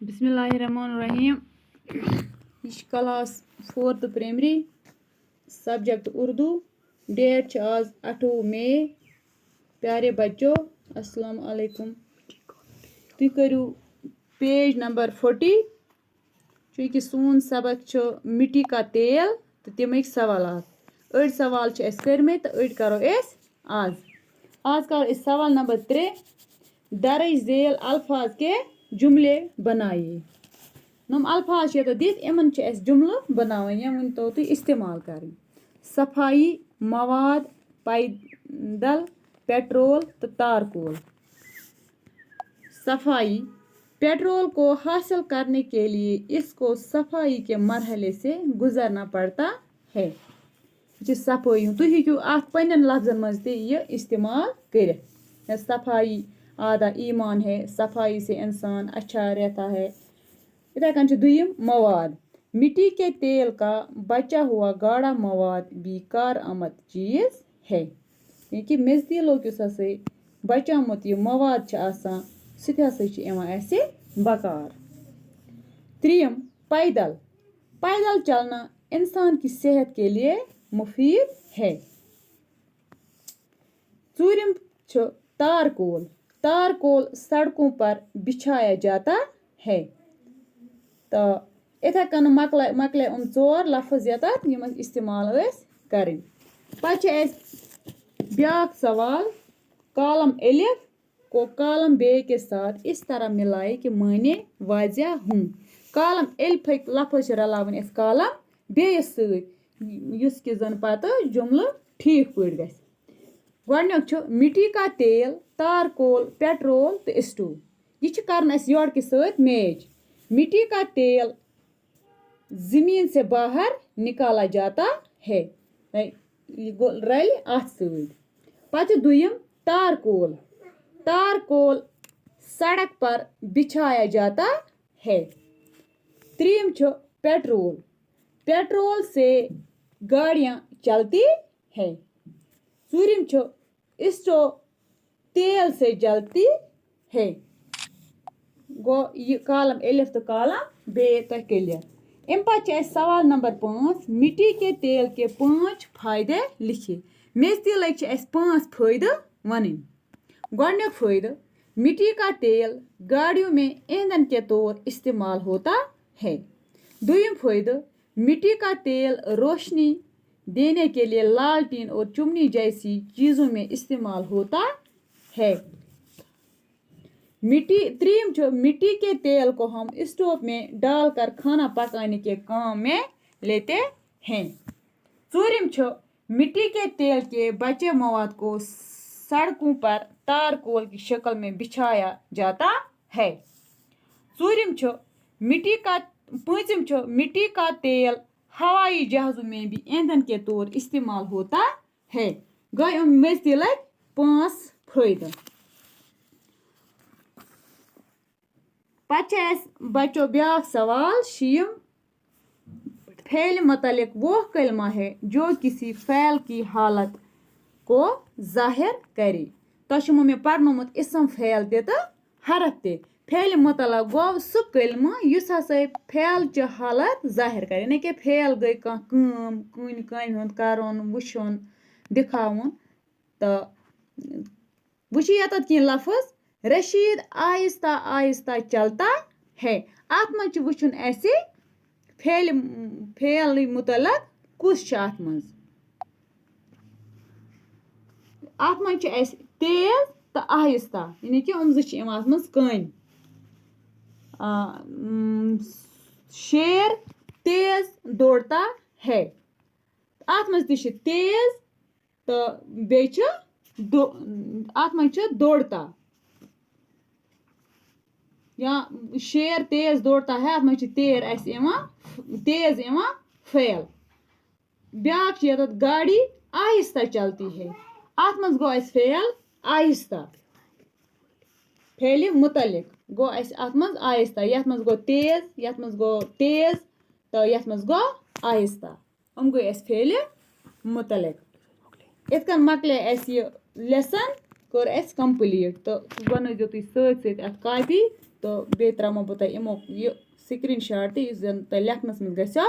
बिस्मिल्लाहिर्रहमानिर्रहीम। यह class 4th primary subject Urdu. Date आज 28 मई। प्यारे बच्चों अस्सलाम वालेकुम। तुम करू पेज नंबर 40। चूँकि सोन सबक मिट्टी का तेल तो तमिक सवालात अड़ सवाल कर्मे तो अड़ करो आज करो सवाल नंबर 3। दर्ज झेल अल्फाज के जुमले बनाइए। नम अल्फाज ये दित इमन जुमल बनावन यम वन तो इस्तेमाल कर। सफाई, मवाद, पैदल, पेट्रोल तो तारकोल। सफाई, पेट्रोल को हासिल करने के लिए इसको सफाई के मरहले से गुजरना पड़ता है। सफाई तुम हूँ अत पन्न लफ्जन मज यह इस्तेमाल कर। सफाई आधा ईमान है, सफाई से इंसान अच्छा रहता है। इधर कन दुयम मवाद, मिट्टी के तेल का बचा हुआ गाढ़ा मवाद भी कारआमद चीज है। कि मेज तेलो बचामुत यह मवाद सह बकार। त्रीम पैदल, पैदल चलना इंसान की सेहत के लिए मुफीद है। चूरिम तारकोल, तारकोल सड़कों पर बिछाया जाता है। तो इथे कन मकले 4 लफ्ज यम इस्तेमाल करें। ब्याक सवाल, कॉलम एलिफ को कॉलम बे के साथ इस तरह मिलाए कि माने वाजिया हूँ। कॉलम एलिफ लफ्ज रलावन कॉलम बे सि जन पत जुमल ठीक पे ग। गोडन्युक मिट्टी का तेल, तारकोल, पेट्रोल तो स्टोव। यह कर योर के साथ मैच। मिट्टी का तेल जमीन से बाहर निकाला जाता है। रल अत सत दुयम तारकोल, तारकोल सड़क पर बिछाया जाता है। त्रीम पेट्रोल, पेट्रोल से गाड़ियां चलती है। चूरिम स्टोव तेल से जलती है। गो यह कॉलम एलिफ तो कॉलम बे तो क्लियर। अम पे सवाल नंबर 5। मिट्टी के तेल के 5 फायदे लिखिए। मेज तेल 5 फायदे वन। गोडन्युक फायदे, मिट्टी का तेल गाड़ियों में ईंधन के तौर इस्तेमाल होता है। दुयम फायदे, मिट्टी का तेल रोशनी देने के लिए लालटीन और चिमनी जैसी चीजों में इस्तेमाल होता है। मिट्टी के तेल को हम स्टोव में डालकर खाना पकाने के काम में लेते हैं। चूरिम मिट्टी के तेल के बचे मवाद को सड़कों पर तारकोल की शक्ल में बिछाया जाता है। चूरिम मिट्टी का तेल हवाई जहाजों में भी ईंधन के तौर इस्तेमाल होता है। गए मेज तेल 5 फायदे। बच्चों ब्याक सवाल शीम, फेल मतलब वो कलमा है जो किसी फेल की हालत को जाहिर करे। तो में पढ़नोमुत इसम फेल तो हरफ ते। फेल मतलब गो सह कलमा युस हसा फेल च हालत जाहिर करे। न कि फेल गई कम कम कर वुन दिखावन। तो वुच ये लफ्ज, रशीद आहिस्ता आहिस्ता चलता है। अत मज वुचन फेल मुतलक कुछ अत मज तेज तो आहिस्ता, यानी कि अत मज कन। शेर तेज दौड़ता है। अत मज तेज तो बे अत मज दौड़ता। या शेर तेज दौड़ता है, अत मज तेज फेल। ब्याक गाड़ी आहिस्ता चलती है, अत मज गो फेल आहिस्ता। फेल मुतलिक गो अत मज आहिस्ता। यथ मज गो तेज, यथ मज गो तेज तो यथ मज गो आहिस्ता। गई फेल मुतलिक। इत कन मकले लेसन। کٔر اَسہِ کَمپٕلیٖٹ تہٕ سُہ بَنٲیزیو تُہۍ سۭتۍ سۭتۍ اَتھ کاپی تہٕ بیٚیہِ ترٛاومو بہٕ تۄہہِ اَمیُک یہِ سِکریٖن شاٹ تہِ یُس زَن تۄہہِ لیکھنَس منٛز گژھیو